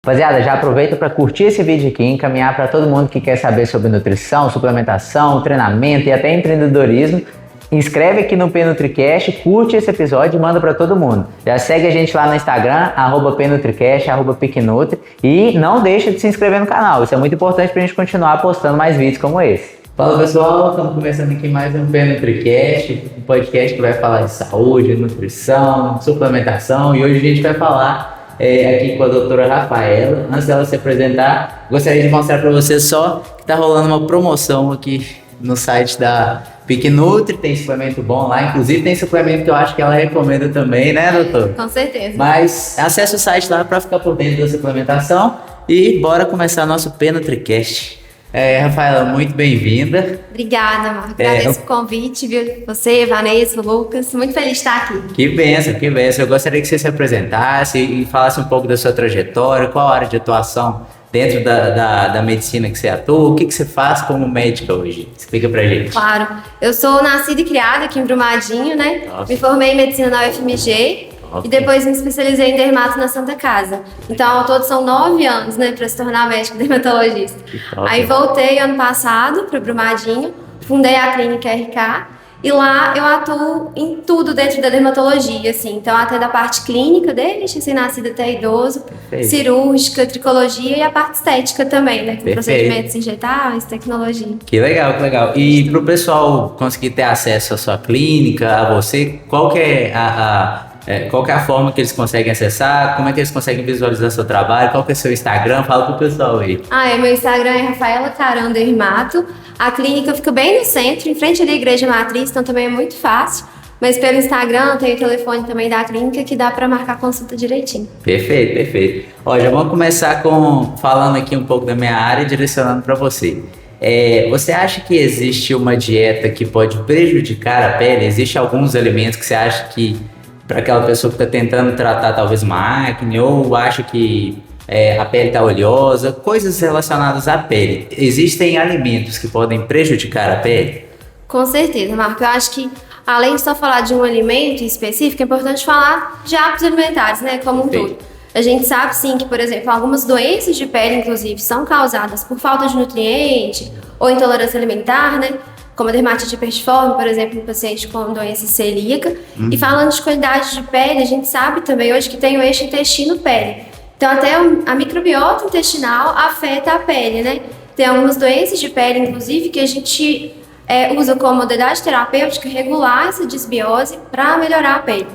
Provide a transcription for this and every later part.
Rapaziada, já aproveita para curtir esse vídeo aqui e encaminhar para todo mundo que quer saber sobre nutrição, suplementação, treinamento e até empreendedorismo. Inscreve aqui no PNutriCast, curte esse episódio e manda para todo mundo. Já segue a gente lá no Instagram, @PNutriCast, @PicNutri, e não deixa de se inscrever no canal. Isso é muito importante para a gente continuar postando mais vídeos como esse. Fala pessoal, estamos começando aqui mais um PNutriCast, um podcast que vai falar de saúde, nutrição, suplementação, e hoje a gente vai falar aqui com a doutora Rafaela. Antes dela se apresentar, gostaria de mostrar para vocês só que está rolando uma promoção aqui no site da PicNutri. Tem suplemento bom lá, inclusive tem suplemento que eu acho que ela recomenda também, né, doutor? Com certeza. Mas acesse o site lá para ficar por dentro da suplementação e bora começar nosso PNutriCast. Rafaela, muito bem-vinda. Obrigada, Marco. Agradeço o convite, viu? Você, Vanessa, Lucas. Muito feliz de estar aqui. Que bênção, que bênção. Eu gostaria que você se apresentasse e falasse um pouco da sua trajetória, qual a área de atuação dentro da medicina que você atua, o que você faz como médica hoje? Explica pra gente. Claro. Eu sou nascida e criada aqui em Brumadinho, né? Nossa. Me formei em medicina na UFMG. E depois me especializei em dermato na Santa Casa. Então, ao todo são 9 anos, né, para se tornar médico dermatologista. Aí voltei ano passado para Brumadinho, fundei a clínica RK e lá eu atuo em tudo dentro da dermatologia, assim. Então, até da parte clínica, desde recém-nascido até idoso, cirúrgica, tricologia e a parte estética também, né, com procedimentos injetáveis, tecnologia. Que legal, que legal. E para o pessoal conseguir ter acesso à sua clínica, a você, qual que é qual que é a forma que eles conseguem acessar? Como é que eles conseguem visualizar seu trabalho? Qual que é o seu Instagram? Fala pro pessoal aí. Meu Instagram é Rafaela Caran Dermato. A clínica fica bem no centro, em frente à Igreja Matriz, então também é muito fácil. Mas pelo Instagram tem o telefone também da clínica que dá para marcar consulta direitinho. Perfeito, perfeito. Ó, já vamos começar falando aqui um pouco da minha área e direcionando para você. Você acha que existe uma dieta que pode prejudicar a pele? Existem alguns alimentos que você acha que para aquela pessoa que está tentando tratar talvez uma acne ou acha que a pele está oleosa, coisas relacionadas à pele. Existem alimentos que podem prejudicar a pele? Com certeza, Marco. Eu acho que além de só falar de um alimento específico, é importante falar de hábitos alimentares, né, como um todo. A gente sabe sim que, por exemplo, algumas doenças de pele, inclusive, são causadas por falta de nutriente ou intolerância alimentar, né? Como a dermatite hipertiforme, por exemplo, um paciente com doença celíaca. E falando de qualidade de pele, a gente sabe também hoje que tem o eixo intestino-pele. Então, até a microbiota intestinal afeta a pele, né? Tem algumas doenças de pele, inclusive, que a gente usa como modalidade terapêutica regular essa desbiose para melhorar a pele.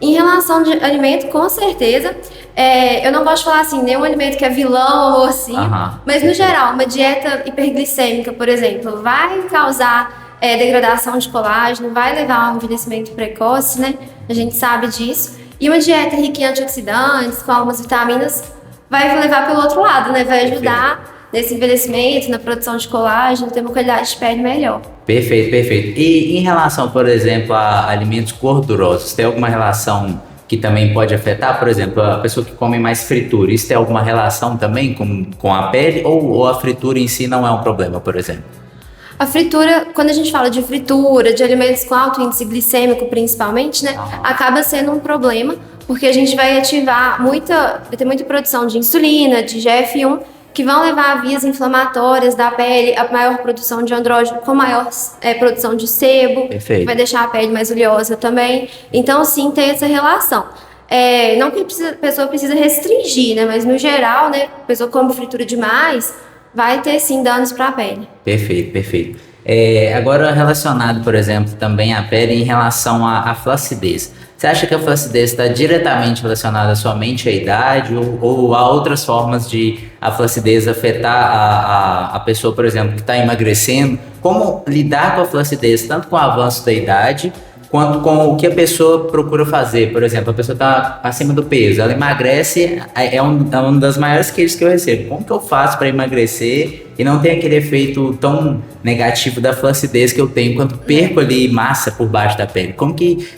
Em relação de alimento, com certeza, eu não gosto de falar assim, nenhum alimento que é vilão ou assim, mas no geral, uma dieta hiperglicêmica, por exemplo, vai causar degradação de colágeno, vai levar a um envelhecimento precoce, né? A gente sabe disso. E uma dieta rica em antioxidantes, com algumas vitaminas, vai levar pelo outro lado, né? Vai ajudar nesse envelhecimento, na produção de colágeno, ter uma qualidade de pele melhor. Perfeito, perfeito. E em relação, por exemplo, a alimentos gordurosos, tem alguma relação que também pode afetar? Por exemplo, a pessoa que come mais fritura, isso tem alguma relação também com a pele? Ou a fritura em si não é um problema, por exemplo? A fritura, quando a gente fala de fritura, de alimentos com alto índice glicêmico principalmente, né, acaba sendo um problema, porque a gente vai ativar vai ter muita produção de insulina, de GF1, que vão levar a vias inflamatórias da pele, a maior produção de andrógeno, com maior produção de sebo, que vai deixar a pele mais oleosa também. Então, sim, tem essa relação. Não que a pessoa precisa restringir, né? Mas, no geral, né, a pessoa come fritura demais, vai ter, sim, danos para a pele. Perfeito, perfeito. Agora, relacionado, por exemplo, também à pele em relação à flacidez. Você acha que a flacidez está diretamente relacionada somente à idade ou há outras formas de a flacidez afetar a pessoa, por exemplo, que está emagrecendo? Como lidar com a flacidez, tanto com o avanço da idade, quanto com o que a pessoa procura fazer? Por exemplo, a pessoa está acima do peso, ela emagrece, é uma das maiores queixas que eu recebo. Como que eu faço para emagrecer e não ter aquele efeito tão negativo da flacidez que eu tenho quando perco ali massa por baixo da pele? Como que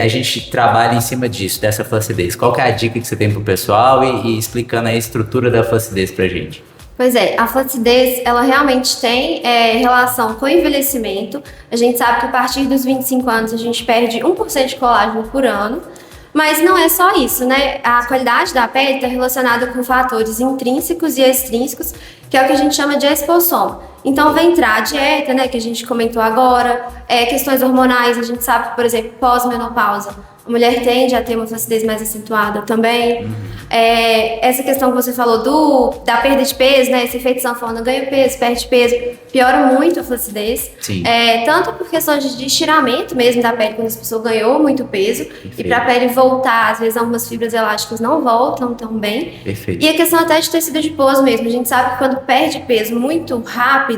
a gente trabalha em cima disso, dessa flacidez? Qual que é a dica que você tem pro pessoal e explicando a estrutura da flacidez pra gente? Pois é, a flacidez, ela realmente tem relação com o envelhecimento. A gente sabe que a partir dos 25 anos a gente perde 1% de colágeno por ano. Mas não é só isso, né? A qualidade da pele está relacionada com fatores intrínsecos e extrínsecos, que é o que a gente chama de expossoma. Então, vai entrar a dieta, né, que a gente comentou agora, questões hormonais, a gente sabe que, por exemplo, pós-menopausa, a mulher tende a ter uma flacidez mais acentuada também. Essa questão que você falou da perda de peso, né, esse efeito sanfona, ganha peso, perde peso, piora muito a flacidez. Sim. Tanto por questões de estiramento mesmo da pele, quando a pessoa ganhou muito peso, e para a pele voltar, às vezes algumas fibras elásticas não voltam tão bem. Perfeito. E a questão até de tecido adiposo mesmo, a gente sabe que quando perde peso muito rápido,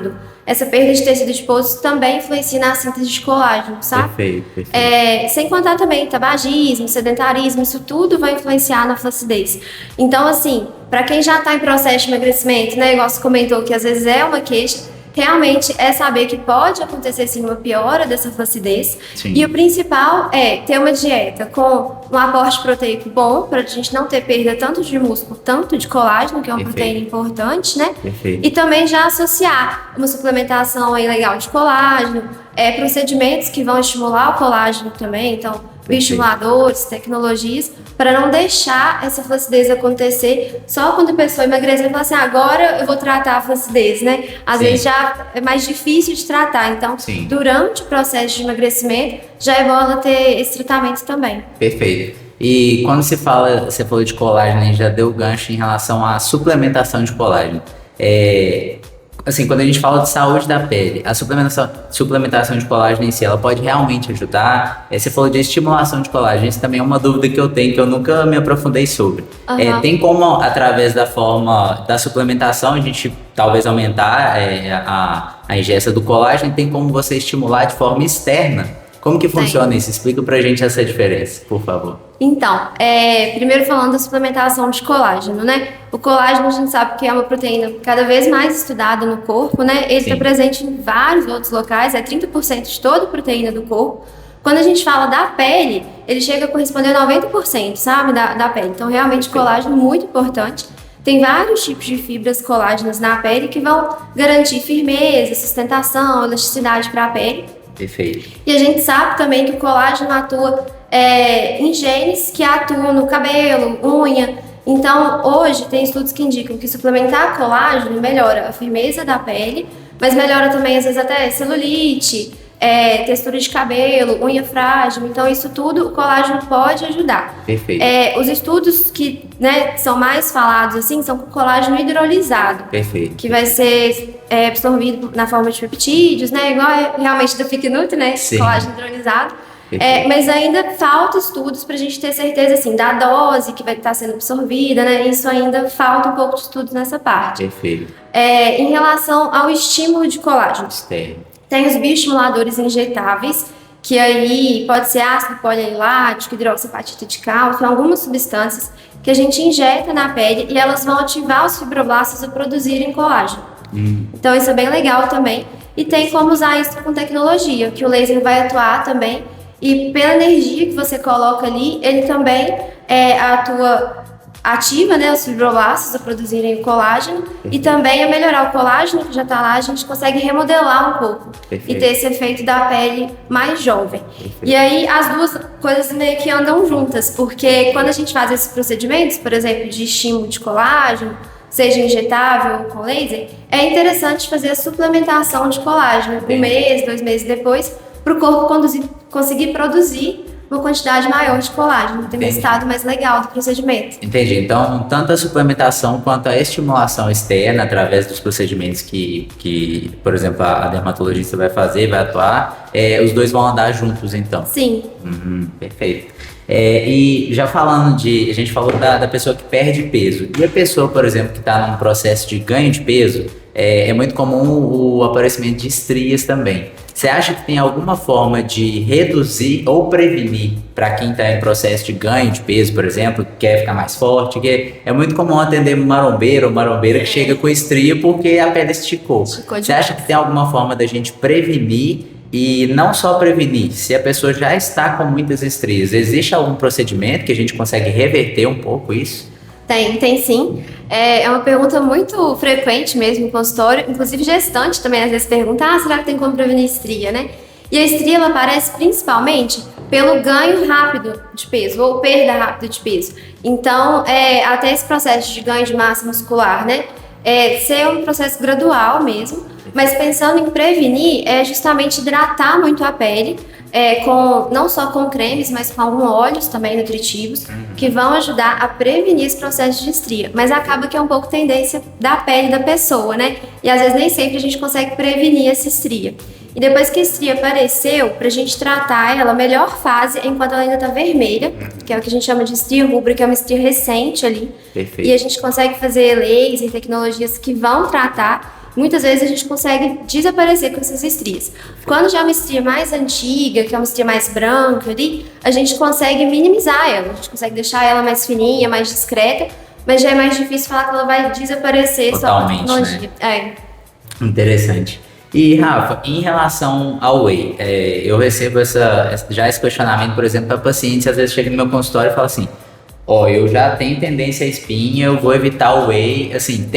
essa perda de tecido adiposo também influencia na síntese de colágeno, sabe? Perfeito. Sem contar também tabagismo, sedentarismo, isso tudo vai influenciar na flacidez. Então, assim, para quem já está em processo de emagrecimento, né, igual você comentou que às vezes é uma queixa, realmente é saber que pode acontecer sim uma piora dessa flacidez. Sim. E o principal é ter uma dieta com um aporte proteico bom, para a gente não ter perda tanto de músculo, tanto de colágeno, que é uma proteína importante, né? Perfeito. E também já associar uma suplementação aí legal de colágeno, procedimentos que vão estimular o colágeno também, então bioestimuladores, tecnologias, para não deixar essa flacidez acontecer só quando a pessoa emagrecer e falar assim, agora eu vou tratar a flacidez, né? Às vezes já é mais difícil de tratar, então durante o processo de emagrecimento já é bom ela ter esse tratamento também. Perfeito. E quando você falou de colágeno, e já deu gancho em relação à suplementação de colágeno. Assim, quando a gente fala de saúde da pele, a suplementação de colágeno em si, ela pode realmente ajudar? Você falou de estimulação de colágeno, isso também é uma dúvida que eu tenho, que eu nunca me aprofundei sobre. Tem como, através da forma da suplementação, a gente talvez aumentar a ingesta do colágeno, tem como você estimular de forma externa? Como que funciona isso? Explica pra gente essa diferença, por favor. Então, primeiro falando da suplementação de colágeno, né? O colágeno a gente sabe que é uma proteína cada vez mais estudada no corpo, né? Ele está presente em vários outros locais, 30% de toda a proteína do corpo. Quando a gente fala da pele, ele chega a corresponder a 90%, sabe? Da pele. Então, realmente, colágeno é muito importante. Tem vários tipos de fibras colágenas na pele que vão garantir firmeza, sustentação, elasticidade para a pele. Perfeito. E a gente sabe também que o colágeno atua em genes que atuam no cabelo, unha. Então, hoje tem estudos que indicam que suplementar colágeno melhora a firmeza da pele, mas melhora também, às vezes, até celulite, textura de cabelo, unha frágil. Então, isso tudo o colágeno pode ajudar. Perfeito. Os estudos que são mais falados assim são com colágeno hidrolisado. Perfeito. Que vai ser absorvido na forma de peptídeos, né? Igual realmente do Fiquenut, né? Sim. Colágeno hidrolisado. Mas ainda falta estudos para a gente ter certeza assim, da dose que vai estar sendo absorvida, né? Isso ainda falta um pouco de estudos nessa parte. Perfeito. Em relação ao estímulo de colágeno. Tem os bioestimuladores injetáveis, que aí pode ser ácido polilático, hidroxiapatita de cálcio, algumas substâncias que a gente injeta na pele e elas vão ativar os fibroblastos a produzirem colágeno. Então isso é bem legal também. E tem como usar isso com tecnologia, que o laser vai atuar também. E pela energia que você coloca ali, ele também ativa, né, os fibroblastos a produzirem o colágeno e também a melhorar o colágeno que já está lá, a gente consegue remodelar um pouco e ter esse efeito da pele mais jovem. E aí as duas coisas meio que andam juntas, porque quando a gente faz esses procedimentos, por exemplo, de estímulo de colágeno, seja injetável ou com laser, é interessante fazer a suplementação de colágeno 1 mês, 2 meses depois, para o corpo conseguir produzir uma quantidade maior de colágeno, ter um resultado mais legal do procedimento. Entendi. Então, tanto a suplementação quanto a estimulação externa, através dos procedimentos que por exemplo, a dermatologista vai fazer, vai atuar, os dois vão andar juntos, então? Sim. Perfeito. E já falando a gente falou da pessoa que perde peso. E a pessoa, por exemplo, que está num processo de ganho de peso, é muito comum o aparecimento de estrias também. Você acha que tem alguma forma de reduzir ou prevenir para quem está em processo de ganho de peso, por exemplo, que quer ficar mais forte? Que é muito comum atender marombeiro ou marombeira que chega com estria porque a pele esticou. Você acha que tem alguma forma da gente prevenir e não só prevenir? Se a pessoa já está com muitas estrias, existe algum procedimento que a gente consegue reverter um pouco isso? Tem sim. É uma pergunta muito frequente mesmo no consultório, inclusive gestante também às vezes pergunta, será que tem como prevenir estria, né? E a estria, ela aparece principalmente pelo ganho rápido de peso ou perda rápida de peso. Então, até esse processo de ganho de massa muscular, né? Ser um processo gradual mesmo, mas pensando em prevenir, é justamente hidratar muito a pele, não só com cremes, mas com alguns óleos também nutritivos, que vão ajudar a prevenir esse processo de estria. Mas acaba que é um pouco tendência da pele da pessoa, né? E às vezes nem sempre a gente consegue prevenir essa estria. E depois que a estria apareceu, pra gente tratar ela, a melhor fase é enquanto ela ainda tá vermelha, que é o que a gente chama de estria rubra, que é uma estria recente ali. Perfeito. E a gente consegue fazer laser, tecnologias que vão tratar. Muitas vezes a gente consegue desaparecer com essas estrias. Quando já é uma estria mais antiga, que é uma estria mais branca ali, a gente consegue minimizar ela, a gente consegue deixar ela mais fininha, mais discreta, mas já é mais difícil falar que ela vai desaparecer totalmente, só com a tecnologia. Né? Interessante. E, Rafa, em relação ao whey, eu recebo esse questionamento, por exemplo, para pacientes, às vezes chega no meu consultório e fala assim, eu já tenho tendência à espinha, eu vou evitar o whey, assim,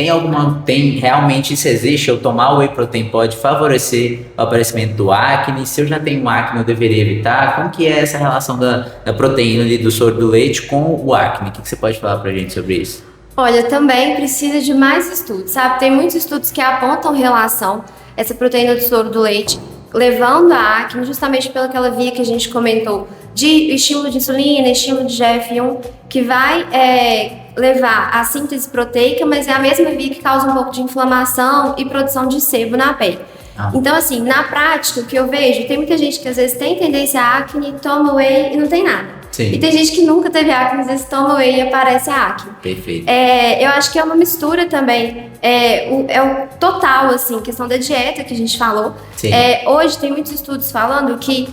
realmente isso existe? Eu tomar o whey protein pode favorecer o aparecimento do acne? Se eu já tenho acne, eu deveria evitar? Como que é essa relação da proteína ali do soro do leite com o acne? O que você pode falar pra gente sobre isso? Olha, também precisa de mais estudos, sabe? Tem muitos estudos que apontam relação essa proteína do soro do leite, levando a acne justamente pelaquela via que a gente comentou, de estímulo de insulina, estímulo de GF1, que vai levar à síntese proteica, mas é a mesma via que causa um pouco de inflamação e produção de sebo na pele. Então, assim, na prática, o que eu vejo, tem muita gente que às vezes tem tendência à acne, toma whey e não tem nada. Sim. E tem gente que nunca teve acne, às vezes toma whey e aparece a acne. Perfeito. Eu acho que é uma mistura também, o total, assim, questão da dieta que a gente falou. Sim. Hoje tem muitos estudos falando que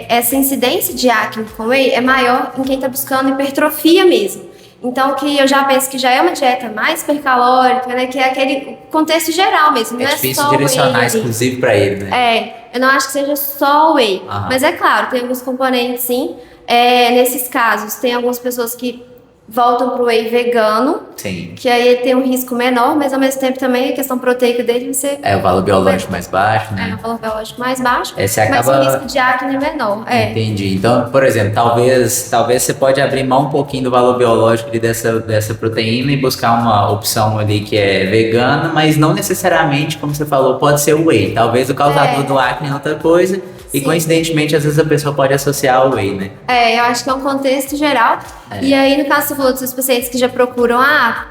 essa incidência de acne com whey é maior em quem está buscando hipertrofia mesmo. Então, que eu já penso que já é uma dieta mais hipercalórica, né? Que é aquele contexto geral mesmo. Não difícil só direcionar whey, exclusivo para ele, né? Eu não acho que seja só o whey. Mas é claro, tem alguns componentes sim. Nesses casos, tem algumas pessoas que voltam pro whey vegano. Sim. Que aí ele tem um risco menor, mas ao mesmo tempo também a questão proteica dele você... o valor biológico mais baixo, né? O valor biológico mais baixo, você acaba... mas o risco de acne é menor. Entendi. Então, por exemplo, talvez você pode abrir mão um pouquinho do valor biológico dessa proteína e buscar uma opção ali que é vegana, mas não necessariamente, como você falou, pode ser o whey. Talvez o causador do acne é outra coisa. E coincidentemente, às vezes a pessoa pode associar ao whey, né? Eu acho que é um contexto geral. E aí, no caso, você falou dos seus pacientes que já procuram,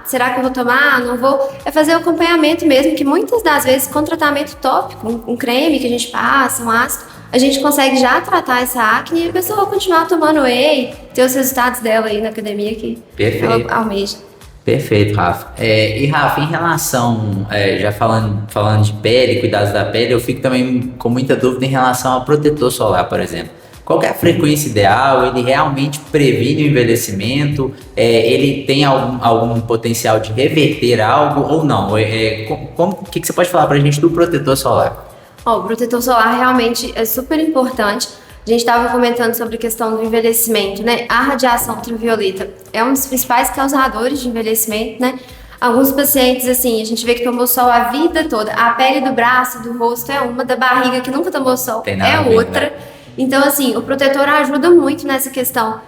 será que eu vou tomar? Não vou? É fazer o acompanhamento mesmo, que muitas das vezes, com tratamento tópico, um creme que a gente passa, um ácido, a gente consegue já tratar essa acne e a pessoa vai continuar tomando whey, ter os resultados dela aí na academia que ela almeja. Perfeito, Rafa. E Rafa, em relação, já falando de pele, cuidados da pele, eu fico também com muita dúvida em relação ao protetor solar, por exemplo. Qual que é a frequência ideal? Ele realmente previne o envelhecimento? Ele tem algum potencial de reverter algo ou não? O que você pode falar pra gente do protetor solar? O protetor solar realmente é super importante. A gente estava comentando sobre a questão do envelhecimento, né? A radiação ultravioleta é um dos principais causadores de envelhecimento, né? Alguns pacientes, assim, a gente vê que tomou sol a vida toda. A pele do braço, do rosto é uma, da barriga que nunca tomou sol é outra. Né? Então, assim, o protetor ajuda muito nessa questão,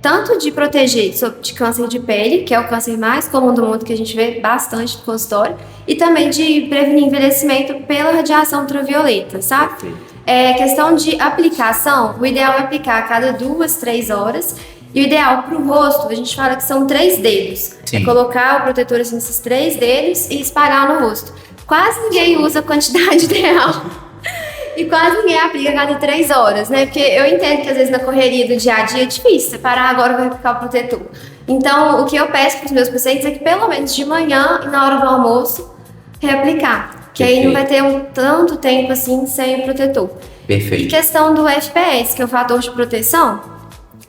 tanto de proteger de câncer de pele, que é o câncer mais comum do mundo, que a gente vê bastante no consultório, e também de prevenir envelhecimento pela radiação ultravioleta, sabe? Perfeito. Questão de aplicação, o ideal é aplicar a cada 2, 3 horas. E o ideal para o rosto, a gente fala que são 3 dedos. Sim. Colocar o protetor assim, nesses 3 dedos e espalhar no rosto. Quase ninguém usa a quantidade ideal. E quase ninguém aplica a cada 3 horas, né? Porque eu entendo que às vezes na correria do dia a dia é difícil separar, agora vai aplicar o protetor. Então, o que eu peço para os meus pacientes é que pelo menos de manhã e na hora do almoço, reaplicar. Que aí não vai ter tanto tempo assim sem o protetor. Perfeito. E questão do FPS, que é o fator de proteção,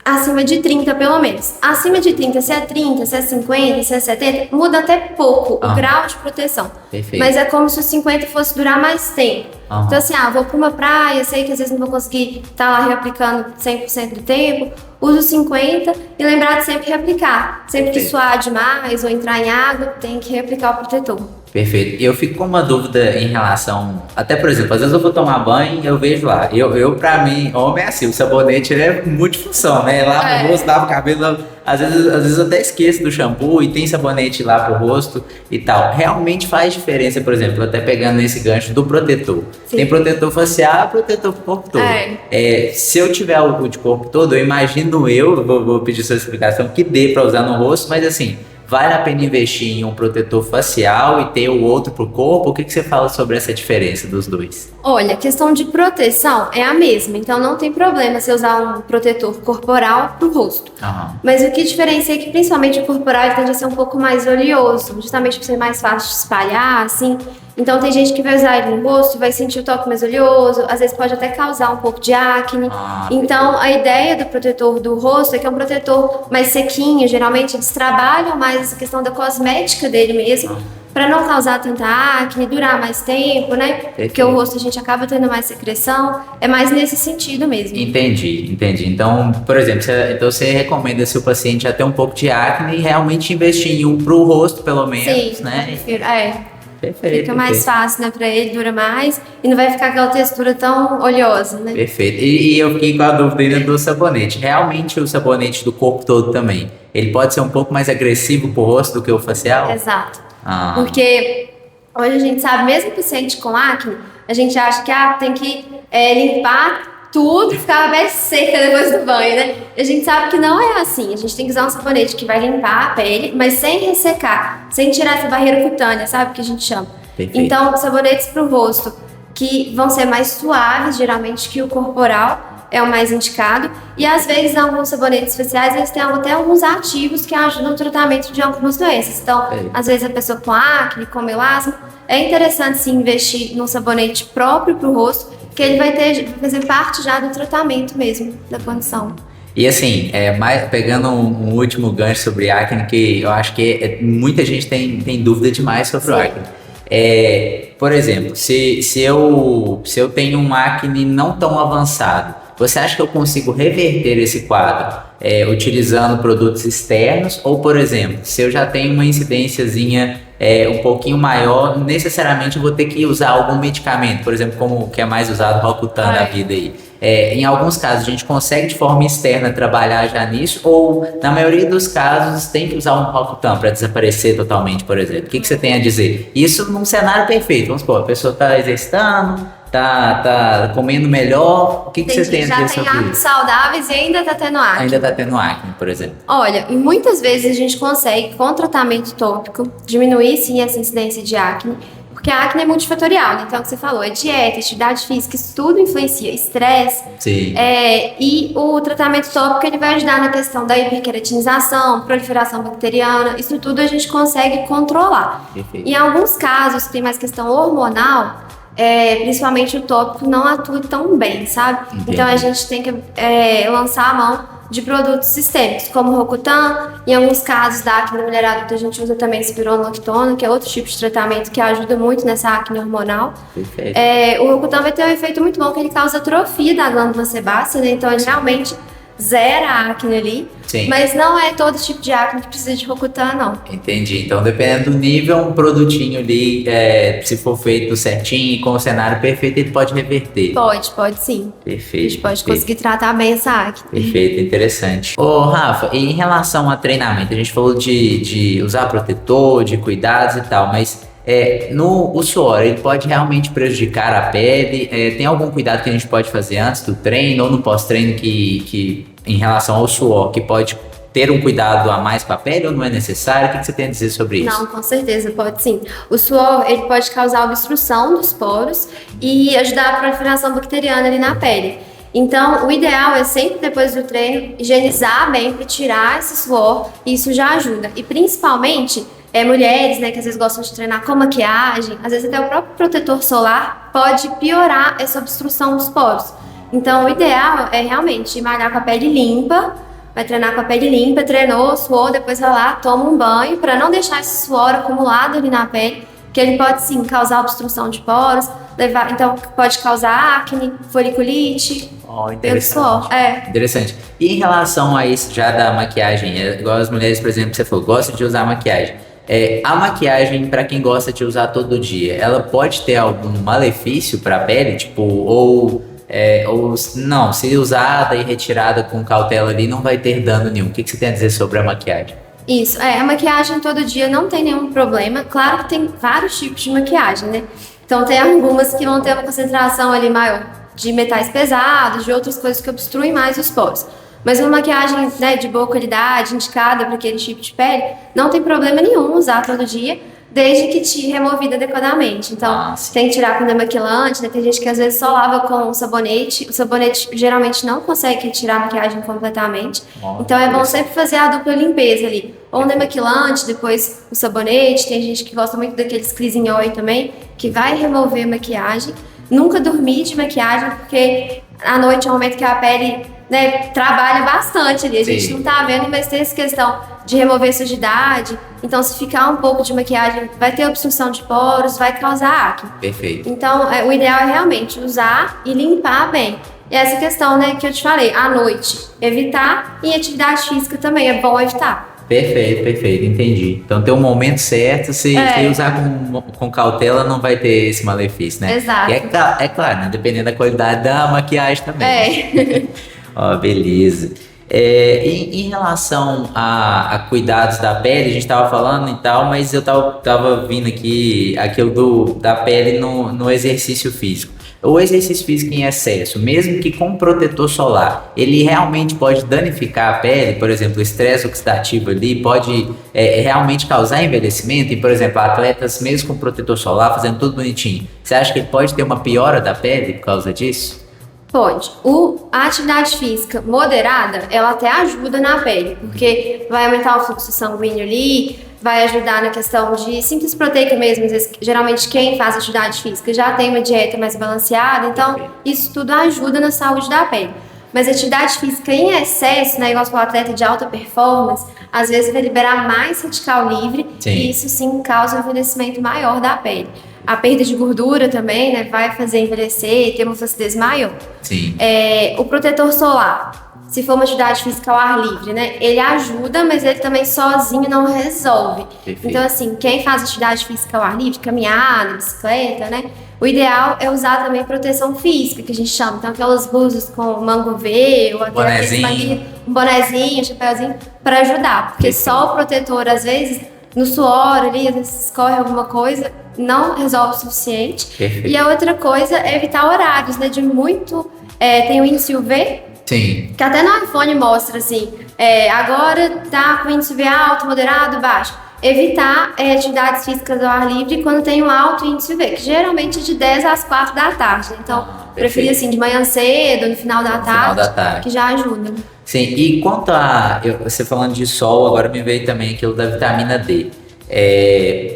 acima de 30 pelo menos. Acima de 30, se é 30, se é 50, se é 70, muda até pouco o grau de proteção. Perfeito. Mas é como se o 50 fosse durar mais tempo. Aham. Então assim, vou para uma praia, sei que às vezes não vou conseguir estar lá reaplicando 100% do tempo, uso 50% e lembrar de sempre reaplicar. Sempre que Perfeito. suar demais ou entrar em água, tem que reaplicar o protetor. Perfeito. E eu fico com uma dúvida em relação, até por exemplo, às vezes eu vou tomar banho e eu vejo lá, pra mim, homem é assim, o sabonete ele é multifunção, né? Lava o rosto, lava o cabelo, às vezes eu até esqueço do shampoo e tem sabonete lá pro rosto e tal. Realmente faz diferença, por exemplo, até pegando esse gancho do protetor. Sim. Tem protetor facial, protetor pro corpo todo. Se eu tiver o de corpo todo, eu imagino vou pedir sua explicação, que dê pra usar no rosto, mas assim, vale a pena investir em um protetor facial e ter o outro pro corpo? O que você fala sobre essa diferença dos dois? Olha, a questão de proteção é a mesma, então não tem problema você usar um protetor corporal pro rosto. Aham. Mas o que diferencia é que principalmente o corporal ele tende a ser um pouco mais oleoso, justamente por ser mais fácil de espalhar, assim. Então tem gente que vai usar ele no rosto e vai sentir o toque mais oleoso, às vezes pode até causar um pouco de acne. Então a ideia do protetor do rosto é que é um protetor mais sequinho, geralmente eles trabalham mais essa questão da cosmética dele mesmo, para não causar tanta acne, durar mais tempo, né? Porque o rosto a gente acaba tendo mais secreção, é mais nesse sentido mesmo. Entendi. Então, por exemplo, você recomenda se o paciente já tem um pouco de acne, realmente investir em um pro rosto, pelo menos, Sim, né? prefiro, Perfeito. Fica mais fácil, né, pra ele, dura mais e não vai ficar aquela textura tão oleosa, né? Perfeito. E eu fiquei com a dúvida ainda do sabonete. Realmente o sabonete do corpo todo também, ele pode ser um pouco mais agressivo pro rosto do que o facial? Exato. Porque hoje a gente sabe, mesmo o paciente com acne, a gente acha que tem que limpar tudo e ficar mais seca depois do banho, né? E a gente sabe que não é assim. A gente tem que usar um sabonete que vai limpar a pele, mas sem ressecar, sem tirar essa barreira cutânea, sabe? Que a gente chama. Perfeito. Então, sabonetes pro rosto que vão ser mais suaves, geralmente, que o corporal é o mais indicado. E às vezes, alguns sabonetes faciais, eles têm até alguns ativos que ajudam no tratamento de algumas doenças. Então, às vezes a pessoa com acne, com melasma, é interessante sim investir num sabonete próprio pro rosto, que ele vai fazer parte já do tratamento mesmo, da condição. E assim, pegando um último gancho sobre acne, que eu acho que muita gente tem dúvida demais sobre o acne. Por exemplo, se eu tenho um acne não tão avançado, você acha que eu consigo reverter esse quadro utilizando produtos externos? Ou, por exemplo, se eu já tenho uma incidênciazinha um pouquinho maior, necessariamente eu vou ter que usar algum medicamento, por exemplo, como o que é mais usado, Roacutan da vida aí. Em alguns casos a gente consegue de forma externa trabalhar já nisso, ou na maioria dos casos tem que usar um Roacutan para desaparecer totalmente, por exemplo. O que você tem a dizer? Isso num cenário perfeito, vamos supor, a pessoa está exercitando, tá comendo melhor, o que você tem a dizer sobre isso? Já tem hábitos saudáveis e ainda tá tendo acne. Ainda tá tendo acne, por exemplo. Olha, e muitas vezes a gente consegue, com tratamento tópico, diminuir sim essa incidência de acne, porque a acne é multifatorial, né? Então, o que você falou, é dieta, atividade física, isso tudo influencia, estresse. Sim. E o tratamento tópico, ele vai ajudar na questão da hiperqueratinização, proliferação bacteriana, isso tudo a gente consegue controlar. Perfeito. Em alguns casos, que tem mais questão hormonal, principalmente o tópico não atua tão bem, sabe? Entendi. Então a gente tem que lançar a mão de produtos sistêmicos, como o Roacutan. Em alguns casos da acne da mulher adulta a gente usa também espironolactona, que é outro tipo de tratamento que ajuda muito nessa acne hormonal. Perfeito. O Roacutan vai ter um efeito muito bom, que ele causa atrofia da glândula sebácea, né? Então ele realmente zera a acne ali. Sim. Mas não é todo tipo de acne que precisa de Roacutan, não. Entendi. Então, dependendo do nível, um produtinho ali, se for feito certinho, com o cenário perfeito, ele pode reverter. Pode sim. Perfeito. A gente pode conseguir tratar bem essa acne. Perfeito, interessante. Ô, Rafa, e em relação a treinamento, a gente falou de usar protetor, de cuidados e tal, mas o suor, ele pode realmente prejudicar a pele? Tem algum cuidado que a gente pode fazer antes do treino ou no pós-treino que em relação ao suor, que pode ter um cuidado a mais com a pele ou não é necessário? O que você tem a dizer sobre isso? Não, com certeza, pode sim. O suor, ele pode causar obstrução dos poros e ajudar a proliferação bacteriana ali na pele. Então, o ideal é sempre, depois do treino, higienizar bem para tirar esse suor, e isso já ajuda. E principalmente, mulheres, né, que às vezes gostam de treinar com maquiagem, às vezes até o próprio protetor solar pode piorar essa obstrução dos poros. Então, o ideal é realmente malhar com a pele limpa, vai treinar com a pele limpa, treinou, suou, depois vai lá, toma um banho, para não deixar esse suor acumulado ali na pele, que ele pode sim causar obstrução de poros, então pode causar acne, foliculite. Pelo suor. Interessante. E em relação a isso já da maquiagem, igual as mulheres, por exemplo, que você falou, gostam de usar maquiagem. A maquiagem, para quem gosta de usar todo dia, ela pode ter algum malefício para a pele? Tipo, ou não, se usada e retirada com cautela ali, não vai ter dano nenhum. O que você tem a dizer sobre a maquiagem? Isso, a maquiagem todo dia não tem nenhum problema. Claro que tem vários tipos de maquiagem, né? Então tem algumas que vão ter uma concentração ali maior de metais pesados, de outras coisas que obstruem mais os poros. Mas uma maquiagem, né, de boa qualidade, indicada para aquele tipo de pele, não tem problema nenhum usar todo dia, desde que tire removida adequadamente. Então, tem que tirar com demaquilante, né? Tem gente que às vezes só lava com sabonete. O sabonete geralmente não consegue tirar a maquiagem completamente. Então, é bom sempre fazer a dupla limpeza ali. Ou um demaquilante, depois o sabonete. Tem gente que gosta muito daqueles cleansing oil também, que vai remover a maquiagem. Nunca dormir de maquiagem, porque à noite é um momento que a pele, né, trabalha bastante ali. A gente não tá vendo, mas tem essa questão de remover sujidade. Então, se ficar um pouco de maquiagem, vai ter obstrução de poros, vai causar acne. Perfeito. Então, o ideal é realmente usar e limpar bem. E essa questão, né, que eu te falei, à noite, evitar, e atividade física também é bom evitar. Perfeito, entendi. Então tem um momento certo, se usar com cautela não vai ter esse malefício, né? Exato. E é claro, né? Dependendo da qualidade da maquiagem também. Ó, beleza. Em relação a cuidados da pele, a gente tava falando e tal, mas eu tava vindo aquilo da pele no exercício físico. O exercício físico em excesso, mesmo que com protetor solar, ele realmente pode danificar a pele. Por exemplo, o estresse oxidativo ali pode realmente causar envelhecimento. E, por exemplo, atletas mesmo com protetor solar, fazendo tudo bonitinho, você acha que ele pode ter uma piora da pele por causa disso? Pode. A atividade física moderada, ela até ajuda na pele, porque vai aumentar o fluxo sanguíneo ali, vai ajudar na questão de síntese proteica mesmo. Às vezes, geralmente quem faz atividade física já tem uma dieta mais balanceada, então isso tudo ajuda na saúde da pele. Mas atividade física em excesso, né, igual o atleta de alta performance, às vezes vai liberar mais radical livre, e isso sim causa um envelhecimento maior da pele. A perda de gordura também, né, vai fazer envelhecer, ter uma flacidez maior. Sim. O protetor solar, se for uma atividade física ao ar livre, né, ele ajuda, mas ele também sozinho não resolve. Perfeito. Então, assim, quem faz atividade física ao ar livre, caminhada, bicicleta, né, o ideal é usar também proteção física, que a gente chama. Então, aquelas blusas com mango V, ou até um bonezinho, um chapéuzinho, para ajudar. Porque só o protetor, às vezes, no suor ali, às vezes escorre alguma coisa, não resolve o suficiente. Perfeito. E a outra coisa é evitar horários, né? Tem o índice UV, Sim. que até no iPhone mostra assim, agora tá com índice UV alto, moderado, baixo. Evitar atividades físicas ao ar livre quando tem um alto índice UV, que geralmente é de 10 às 4 da tarde. Então, preferir assim, de manhã cedo, no final da tarde, que já ajuda. Sim, e quanto você falando de sol, agora me veio também aquilo da vitamina D.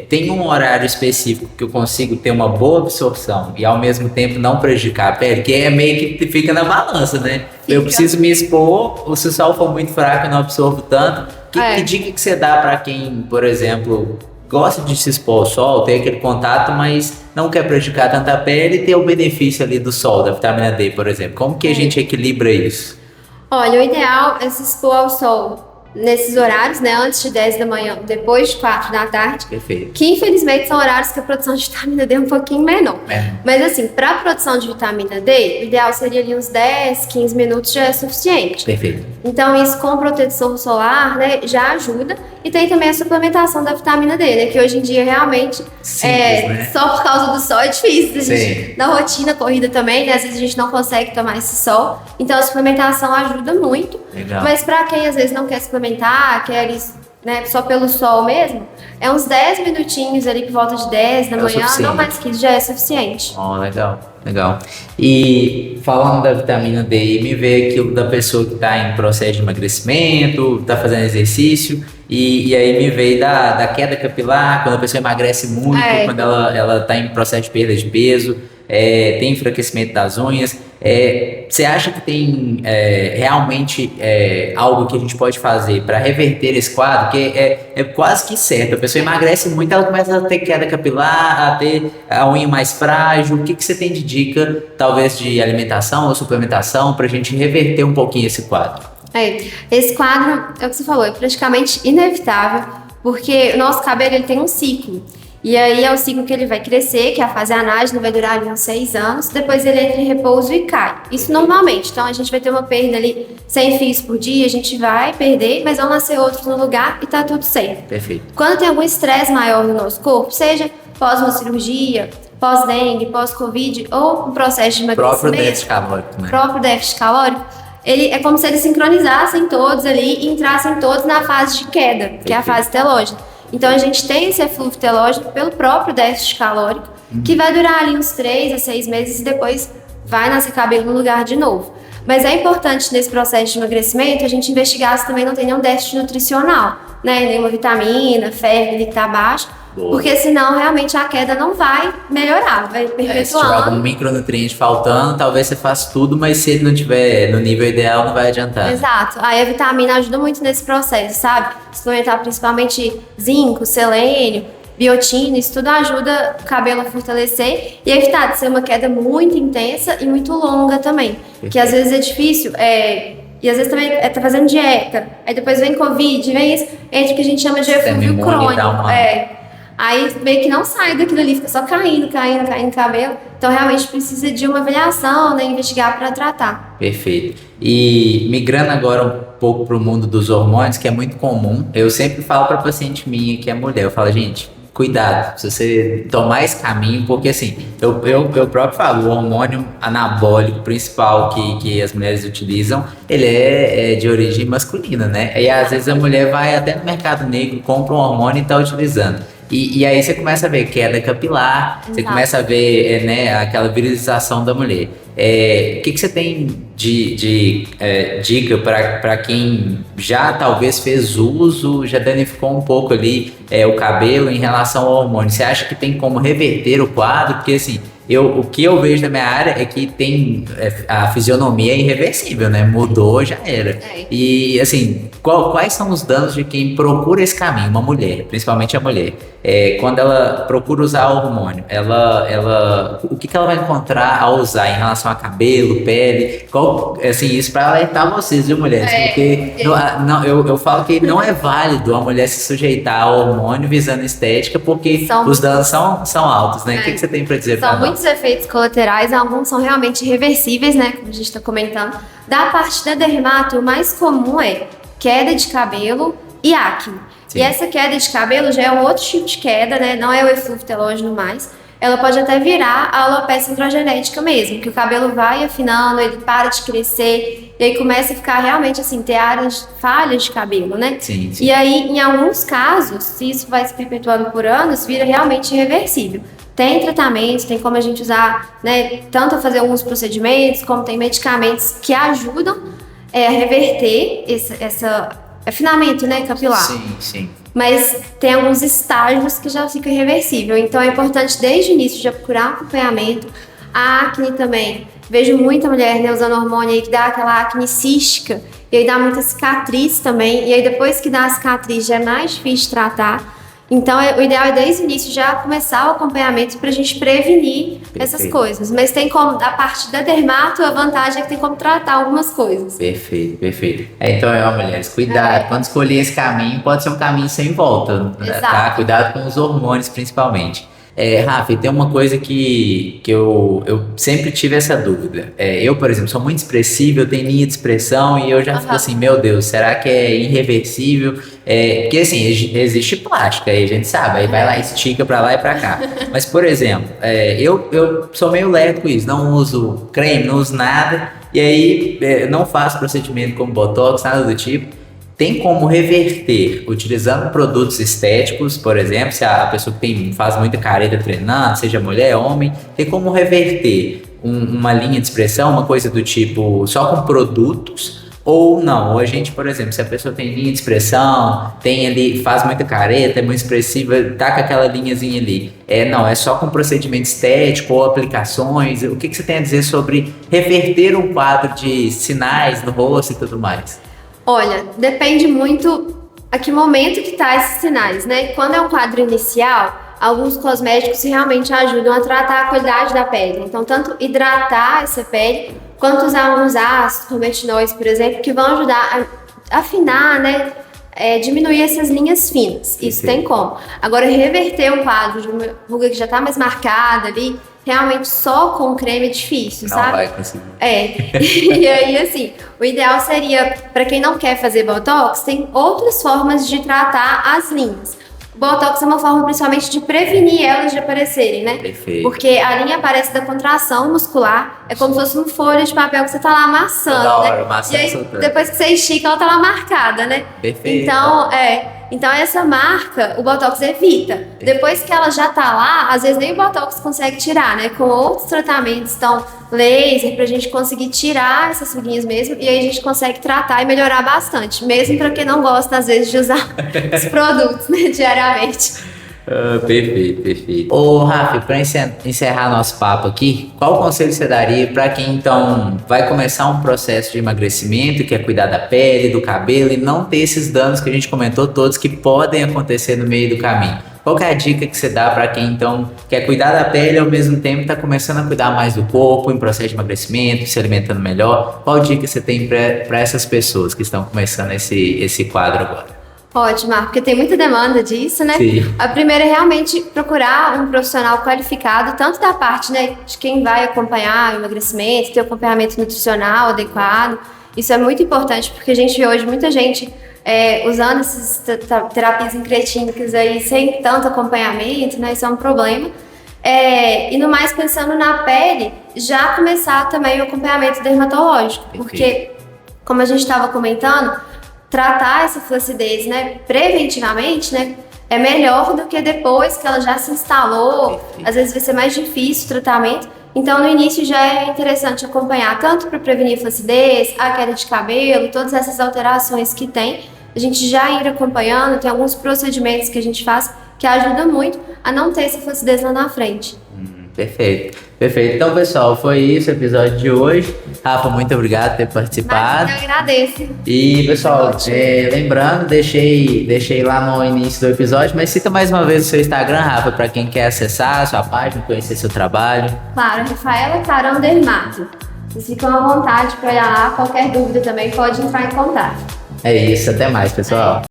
Tem um horário específico que eu consigo ter uma boa absorção e ao mesmo tempo não prejudicar a pele, que é meio que fica na balança, né? Eu preciso me expor, se o sol for muito fraco eu não absorvo tanto. Que dica que você dá para quem, por exemplo, gosta de se expor ao sol, ter aquele contato, mas não quer prejudicar tanto a pele e ter o benefício ali do sol, da vitamina D, por exemplo? Como que a gente equilibra isso? Olha, o ideal é se expor ao sol nesses horários, né, antes de 10 da manhã, depois de 4 da tarde. Perfeito. Que infelizmente são horários que a produção de vitamina D é um pouquinho menor. Mas assim, para a produção de vitamina D, o ideal seria ali uns 10, 15 minutos já é suficiente. Perfeito. Então isso com proteção solar, né, já ajuda. E tem também a suplementação da vitamina D, né, que hoje em dia realmente né? Só por causa do sol é difícil. Sim. Na rotina, corrida também, né, às vezes a gente não consegue tomar esse sol. Então a suplementação ajuda muito. Legal. Mas para quem às vezes não quer suplementar, quer né, só pelo sol mesmo, é uns 10 minutinhos ali por volta de 10 da manhã, não mais que isso já é suficiente. Legal. E falando da vitamina D, me vê aquilo da pessoa que está em processo de emagrecimento, está fazendo exercício, e aí me veio da queda capilar, quando a pessoa emagrece muito, quando ela está em processo de perda de peso, tem enfraquecimento das unhas. Você acha que tem realmente algo que a gente pode fazer para reverter esse quadro? Porque é quase que certo. A pessoa emagrece muito, ela começa a ter queda capilar, a ter a unha mais frágil. O que você tem de dica, talvez de alimentação ou suplementação, para a gente reverter um pouquinho esse quadro? Esse quadro, é o que você falou, é praticamente inevitável, porque o nosso cabelo ele tem um ciclo. E aí é o ciclo que ele vai crescer, que é a fase anágena, vai durar ali uns 6 anos, depois ele entra em repouso e cai. Isso normalmente, então a gente vai ter uma perda ali 100 fios por dia, a gente vai perder, mas vão nascer outros no lugar e tá tudo certo. Perfeito. Quando tem algum estresse maior no nosso corpo, seja pós uma cirurgia, pós-dengue, pós-covid ou um processo de emagrecimento. Próprio déficit calórico, né? Próprio déficit calórico. Ele é como se eles sincronizassem todos ali e entrassem todos na fase de queda, Perfeito. Que é a fase telógena. Então, a gente tem esse eflúvio telógeno pelo próprio déficit calórico, que vai durar ali uns 3 a 6 meses e depois vai nascer cabelo no lugar de novo. Mas é importante nesse processo de emagrecimento a gente investigar se também não tem nenhum déficit nutricional, né? Nenhuma vitamina, ferro que está baixo, Boa. Porque senão realmente a queda não vai melhorar, vai perpetuando. Se tiver algum micronutriente faltando, talvez você faça tudo, mas se ele não tiver no nível ideal, não vai adiantar. Exato. Aí a vitamina ajuda muito nesse processo, sabe? Suplementar principalmente zinco, selênio, biotina, isso tudo ajuda o cabelo a fortalecer e evitar de ser uma queda muito intensa e muito longa também. Perfeito. Que às vezes é difícil, e às vezes também tá fazendo dieta, aí depois vem Covid, vem isso, entra o que a gente chama de eflúvio crônico. Aí meio que não sai daquilo ali, fica só caindo o cabelo. Então realmente precisa de uma avaliação, né, investigar para tratar. Perfeito. E migrando agora um pouco para o mundo dos hormônios, que é muito comum, eu sempre falo para paciente minha que é mulher, eu falo, gente, cuidado, se você tomar esse caminho, porque assim, eu próprio falo, o hormônio anabólico principal que as mulheres utilizam, ele é de origem masculina, né? E às vezes a mulher vai até no mercado negro, compra um hormônio e está utilizando. E aí você começa a ver queda capilar, Você começa a ver né, aquela virilização da mulher. O que você tem de dica para quem já talvez fez uso, já danificou um pouco ali o cabelo em relação ao hormônio? Você acha que tem como reverter o quadro? Porque assim, o que eu vejo na minha área é que tem a fisionomia é irreversível, né? Mudou, já era. E assim, quais são os danos de quem procura esse caminho? Uma mulher, principalmente a mulher. Quando ela procura usar o hormônio, o que ela vai encontrar ao usar em relação a cabelo, pele? Isso para alertar vocês, viu, mulheres? Porque eu falo que não é válido a mulher se sujeitar ao hormônio visando estética, porque os danos são altos, né? O que você tem para dizer para nós? Muitos efeitos colaterais, alguns são realmente irreversíveis, né? Como a gente está comentando. Da parte da dermato, o mais comum é queda de cabelo e acne. Sim. E essa queda de cabelo já é um outro tipo de queda, né? Não é o eflúvio telógeno mais. Ela pode até virar a alopecia androgenética mesmo, que o cabelo vai afinando, ele para de crescer, e aí começa a ficar realmente assim, ter áreas falhas de cabelo, né? Sim. E aí, em alguns casos, se isso vai se perpetuando por anos, vira realmente irreversível. Tem tratamento, tem como a gente usar, né, tanto a fazer alguns procedimentos, como tem medicamentos que ajudam a reverter esse afinamento, né, capilar. Sim. Mas tem alguns estágios que já fica irreversível. Então é importante desde o início já procurar acompanhamento. A acne também. Vejo muita mulher, né, usando hormônio aí que dá aquela acne cística. E aí dá muita cicatriz também. E aí depois que dá a cicatriz já é mais difícil de tratar. Então, o ideal é desde o início já começar o acompanhamento para a gente prevenir essas coisas. Mas tem como, da parte da dermato, a vantagem é que tem como tratar algumas coisas. Perfeito. Então, mulheres, cuidado. Quando escolher esse caminho, pode ser um caminho sem volta, né, tá? Cuidado com os hormônios, principalmente. Rafa, tem uma coisa que eu sempre tive essa dúvida. Eu, por exemplo, sou muito expressivo, eu tenho linha de expressão e eu já fico assim, meu Deus, será que é irreversível? Porque assim, existe plástica, aí a gente sabe, aí vai lá, estica pra lá e pra cá. Mas, por exemplo, eu sou meio lerdo com isso, não uso creme, não uso nada, e aí não faço procedimento como botox, nada do tipo. Tem como reverter utilizando produtos estéticos, por exemplo, se a pessoa que faz muita careta treinando, seja mulher, homem, tem como reverter uma linha de expressão, uma coisa do tipo só com produtos, Ou não, ou a gente, por exemplo, se a pessoa tem linha de expressão, tem ali, faz muita careta, é muito expressiva, tá com aquela linhazinha ali. Não, é só com procedimento estético ou aplicações. O que você tem a dizer sobre reverter um quadro de sinais no rosto e tudo mais? Olha, depende muito a que momento que tá esses sinais, né? Quando é um quadro inicial, alguns cosméticos realmente ajudam a tratar a qualidade da pele. Então, tanto hidratar essa pele, quanto usar alguns ácidos, como retinóis, por exemplo, que vão ajudar a afinar, né? Diminuir essas linhas finas. Isso tem como. Agora, reverter um quadro de uma ruga que já tá mais marcada ali, realmente só com creme é difícil, sabe? Não vai conseguir. E aí, assim, o ideal seria, para quem não quer fazer Botox, tem outras formas de tratar as linhas. O Botox é uma forma principalmente de prevenir elas de aparecerem, né? Perfeito. Porque a linha aparece da contração muscular, é como se fosse uma folha de papel que você tá lá amassando, Da hora, né? amassando, E aí, soltando. depois que você estica, ela tá lá marcada, né? Perfeito. Então essa marca, o Botox evita. Depois que ela já tá lá, às vezes nem o Botox consegue tirar, né? Com outros tratamentos, então laser, pra gente conseguir tirar essas ruguinhas mesmo, e aí a gente consegue tratar e melhorar bastante, mesmo pra quem não gosta, às vezes, de usar os produtos, né, diariamente. Perfeito, perfeito. Ô, Rafa, para encerrar nosso papo aqui, qual conselho você daria para quem então vai começar um processo de emagrecimento, quer cuidar da pele, do cabelo e não ter esses danos que a gente comentou todos que podem acontecer no meio do caminho? Qual que é a dica que você dá para quem então quer cuidar da pele e ao mesmo tempo está começando a cuidar mais do corpo, em processo de emagrecimento, se alimentando melhor? Qual dica você tem para essas pessoas que estão começando esse quadro agora? Ótimo, porque tem muita demanda disso, né? Sim. A primeira é realmente procurar um profissional qualificado, tanto da parte, né, de quem vai acompanhar o emagrecimento, ter o acompanhamento nutricional adequado. Isso é muito importante, porque a gente vê hoje muita gente usando essas terapias incretínicas aí sem tanto acompanhamento, né? Isso é um problema. E no mais, pensando na pele, já começar também o acompanhamento dermatológico, porque, como a gente estava comentando, tratar essa flacidez, né, preventivamente, né, é melhor do que depois que ela já se instalou. Às vezes vai ser mais difícil o tratamento. Então, no início já é interessante acompanhar tanto para prevenir flacidez, a queda de cabelo, todas essas alterações que tem. A gente já ir acompanhando, tem alguns procedimentos que a gente faz que ajudam muito a não ter essa flacidez lá na frente. Perfeito, perfeito. Então, pessoal, foi isso o episódio de hoje. Rafa, muito obrigado por ter participado. Mas eu agradeço. E, pessoal, lembrando, deixei lá no início do episódio, mas cita mais uma vez o seu Instagram, Rafa, para quem quer acessar a sua página, conhecer seu trabalho. Claro, Rafaela Carão Dermato. Vocês ficam à vontade para olhar lá. Qualquer dúvida também pode entrar em contato. É isso, até mais, pessoal.